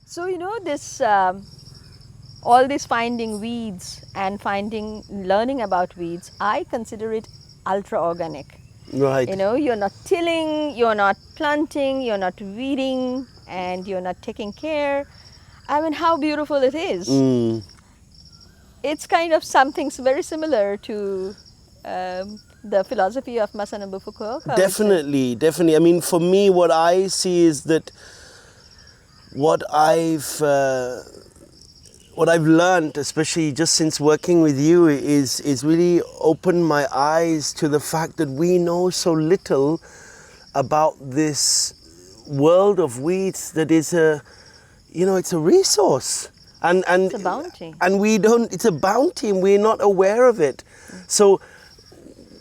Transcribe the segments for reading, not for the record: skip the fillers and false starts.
So, this all this finding weeds and learning about weeds, I consider it ultra organic. Right. You're not tilling, you're not planting, you're not weeding, and you're not taking care. I mean, how beautiful it is. It's kind of something very similar to the philosophy of Masanobu Fukuoka. Definitely. I mean, for me, what I see is that what I've learned, especially just since working with you, is really opened my eyes to the fact that we know so little about this world of weeds that is it's a resource. And it's a bounty. And it's a bounty and we're not aware of it. So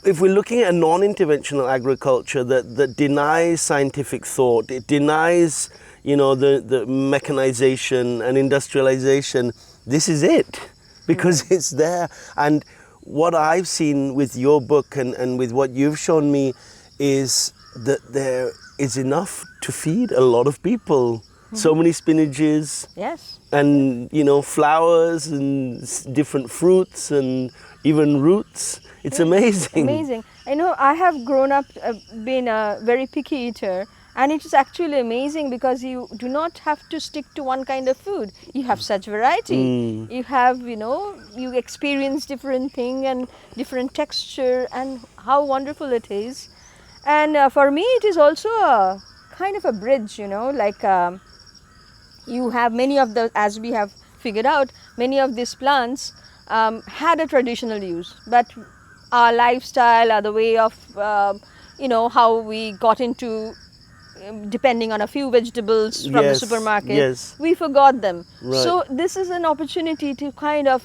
if we're looking at a non-interventional agriculture that denies scientific thought, it denies, the mechanization and industrialization, this is it, because it's there. And what I've seen with your book and with what you've shown me is that there is enough to feed a lot of people. So many spinaches. Yes. And, flowers and different fruits and even roots. It's amazing. Amazing. I have grown up being a very picky eater, and it is actually amazing because you do not have to stick to one kind of food. You have such variety. You have, you experience different thing and different texture, and how wonderful it is. And for me, it is also a kind of a bridge, you have many of the, as we have figured out, many of these plants had a traditional use, but our lifestyle or the way of, how we got into depending on a few vegetables from the supermarket, we forgot them. Right. So this is an opportunity to kind of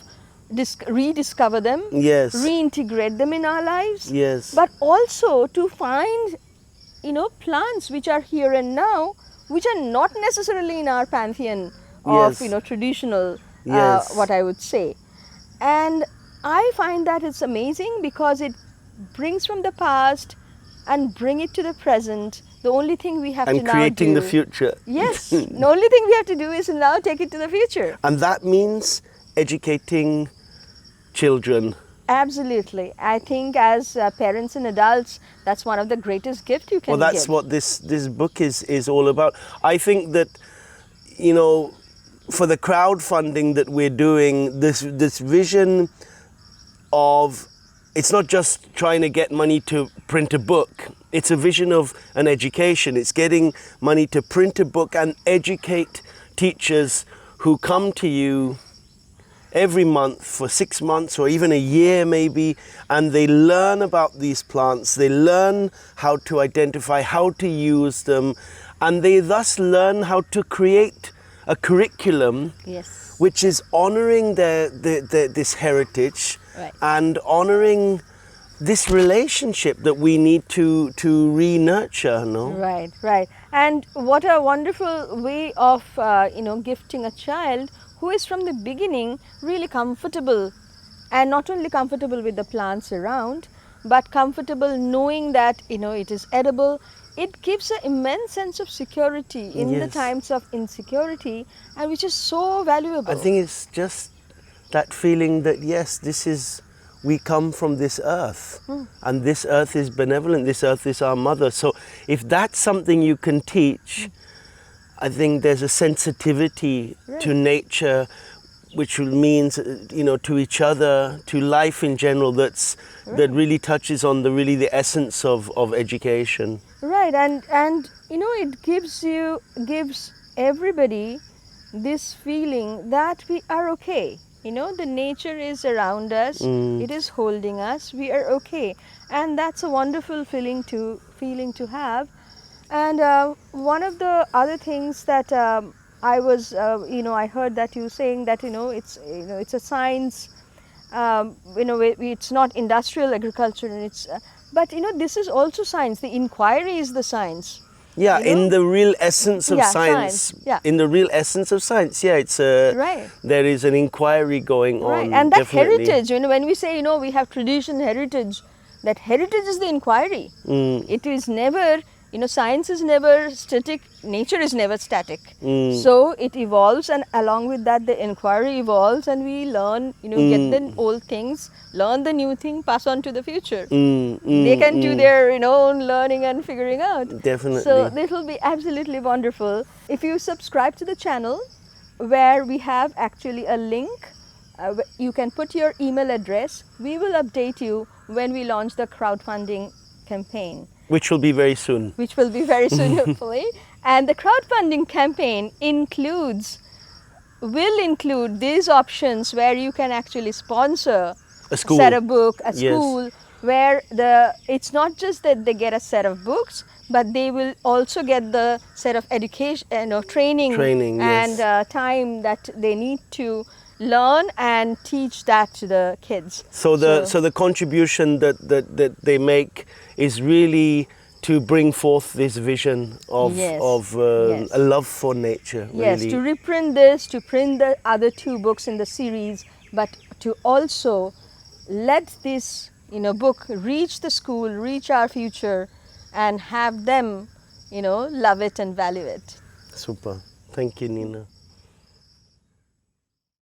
rediscover them, reintegrate them in our lives, but also to find, plants which are here and now, which are not necessarily in our pantheon of traditional, what I would say. And I find that it's amazing because it brings from the past and bring it to the present. The only thing we have to now do... And creating the future. Yes. The only thing we have to do is now take it to the future. And that means educating children. Absolutely. I think as parents and adults, that's one of the greatest gifts you can give. Well, that's what this book is all about. I think that, for the crowdfunding that we're doing, this vision of, it's not just trying to get money to print a book. It's a vision of an education. It's getting money to print a book and educate teachers who come to you every month for 6 months or even a year maybe, and they learn about these plants, they learn how to identify, how to use them, and they thus learn how to create a curriculum which is honoring this heritage and honoring this relationship that we need to re-nurture, no? Right. And what a wonderful way of, gifting a child who is from the beginning really comfortable, and not only comfortable with the plants around, but comfortable knowing that, it is edible. It gives an immense sense of security in the times of insecurity, and which is so valuable. I think it's just that feeling that, we come from this earth, and this earth is benevolent, this earth is our mother. So if that's something you can teach, I think there's a sensitivity to nature, which means, to each other, to life in general, that really touches on the essence of education. Right, and it gives everybody this feeling that we are okay. The nature is around us, it is holding us, we are okay, and that's a wonderful feeling to have. And one of the other things that I was, I heard that you saying that it's a science, it's not industrial agriculture, and but this is also science. The inquiry is the science. Yeah, in the real essence of science. Yeah. In the real essence of science, it's there is an inquiry going on. Right, and that heritage, when we say, we have tradition, heritage, that heritage is the inquiry. It is never science is never static, nature is never static. Mm. So it evolves, and along with that, the inquiry evolves, and we learn, get the old things, learn the new thing, pass on to the future. They can do their own learning and figuring out. Definitely. So this will be absolutely wonderful. If you subscribe to the channel, where we have actually a link, you can put your email address. We will update you when we launch the crowdfunding campaign, Which will be very soon. which will be very soon, hopefully. And the crowdfunding campaign will include these options where you can actually sponsor A school. set of book, a Yes. school, where it's not just that they get a set of books, but they will also get the set of education, training, Training, and yes. time that they need to learn and teach that to the kids. So the contribution that they make is really to bring forth this vision of Yes. a love for nature. Yes, Really. to reprint this, to print the other 2 books in the series, but to also let this book reach the school, reach our future, and have them love it and value it. Super. Thank you, Nina.